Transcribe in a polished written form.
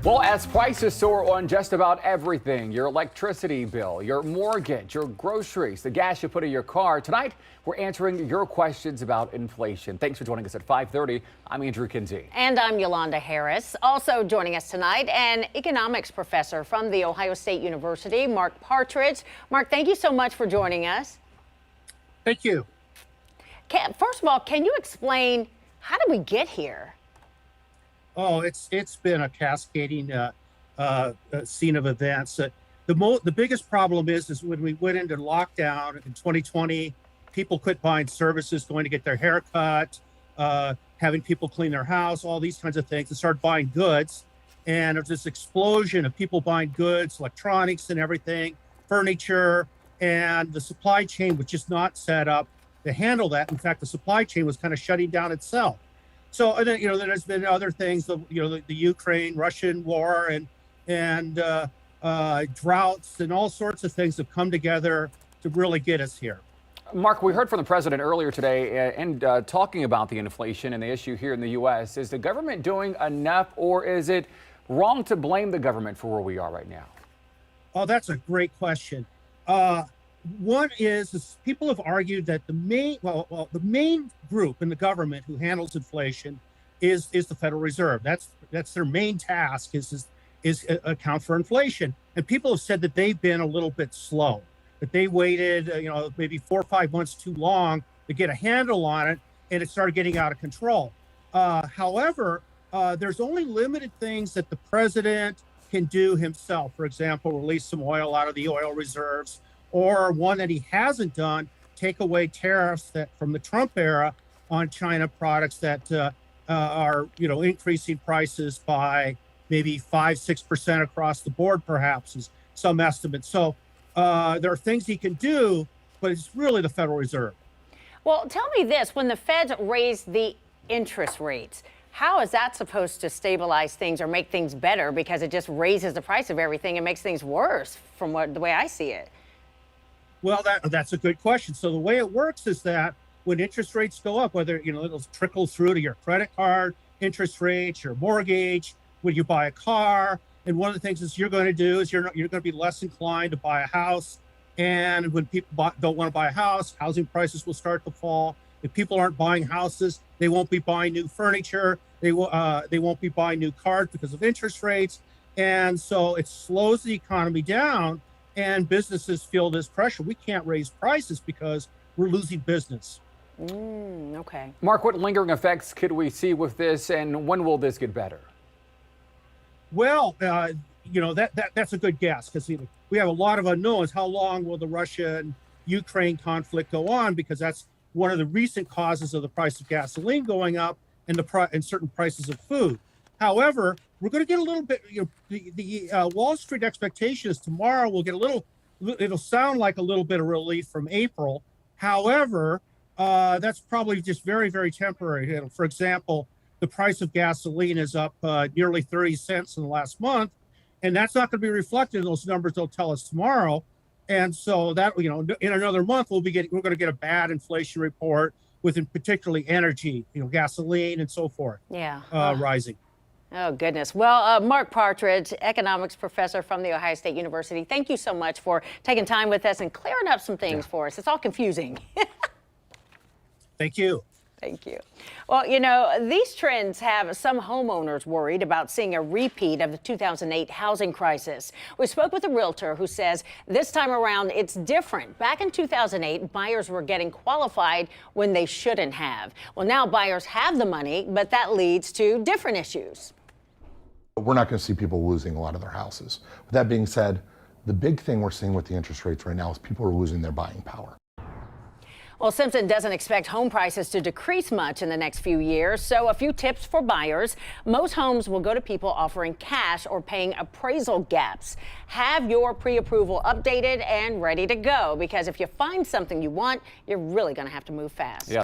Well, as prices soar on just about everything, your electricity bill, your mortgage, your groceries, the gas you put in your car, tonight we're answering your questions about inflation. Thanks for joining us at 5:30. I'm Andrew Kinsey. And I'm Yolanda Harris. Also joining us tonight, an economics professor from The Ohio State University, Mark Partridge. Mark, thank you so much for joining us. Thank you. First of all, can you explain how did we get here? Oh, it's been a cascading scene of events. The biggest problem is when we went into lockdown in 2020, people quit buying services, going to get their hair cut, having people clean their house, all these kinds of things, and started buying goods. And there's this explosion of people buying goods, electronics and everything, furniture, and the supply chain was just not set up to handle that. In fact, the supply chain was kind of shutting down itself. So, and then, there's been other things, the Ukraine-Russian war and droughts and all sorts of things have come together to really get us here. Mark, we heard from the president earlier today and talking about the inflation and the issue here in the U.S. Is the government doing enough, or is it wrong to blame the government for where we are right now? Oh, that's a great question. One is people have argued that the main group in the government who handles inflation is the Federal Reserve. That's their main task is account for inflation. And people have said that they've been a little bit slow, that they waited, maybe 4 or 5 months too long to get a handle on it, and it started getting out of control. However, there's only limited things that the president can do himself. For example, release some oil out of the oil reserves, or one that he hasn't done, take away tariffs that from the Trump era on China products that are, increasing prices by maybe 5-6% across the board, perhaps, is some estimates. So there are things he can do, but it's really the Federal Reserve. Well, tell me this, when the Fed raised the interest rates, how is that supposed to stabilize things or make things better? Because it just raises the price of everything and makes things worse from the way I see it. Well, that's a good question. So the way it works is that when interest rates go up, whether, it'll trickle through to your credit card interest rates, your mortgage, when you buy a car. And one of the things is you're going to do is you're going to be less inclined to buy a house. And when people don't want to buy a house, housing prices will start to fall. If people aren't buying houses, they won't be buying new furniture. They won't be buying new cars because of interest rates. And so it slows the economy down. And businesses feel this pressure. We can't raise prices because we're losing business. Okay. Mark, what lingering effects could we see with this, and when will this get better? Well, that's a good guess, because we have a lot of unknowns. How long will the Russia-Ukraine conflict go on? Because that's one of the recent causes of the price of gasoline going up and certain prices of food. However, we're going to get a little bit, the Wall Street expectation is tomorrow we'll get it'll sound like a little bit of relief from April. However, that's probably just very, very temporary. For example, the price of gasoline is up nearly 30 cents in the last month, and that's not going to be reflected in those numbers they'll tell us tomorrow. And so that, in another month, we're going to get a bad inflation report with particularly energy, gasoline and so forth, rising. Oh, goodness. Well, Mark Partridge, economics professor from The Ohio State University, thank you so much for taking time with us and clearing up some things for us. It's all confusing. Thank you. Thank you. Well, these trends have some homeowners worried about seeing a repeat of the 2008 housing crisis. We spoke with a realtor who says this time around it's different. Back in 2008, buyers were getting qualified when they shouldn't have. Well, now buyers have the money, but that leads to different issues. We're not going to see people losing a lot of their houses. With that being said, the big thing we're seeing with the interest rates right now is people are losing their buying power. Well, Simpson doesn't expect home prices to decrease much in the next few years. So a few tips for buyers. Most homes will go to people offering cash or paying appraisal gaps. Have your pre-approval updated and ready to go, because if you find something you want, you're really going to have to move fast. Yeah.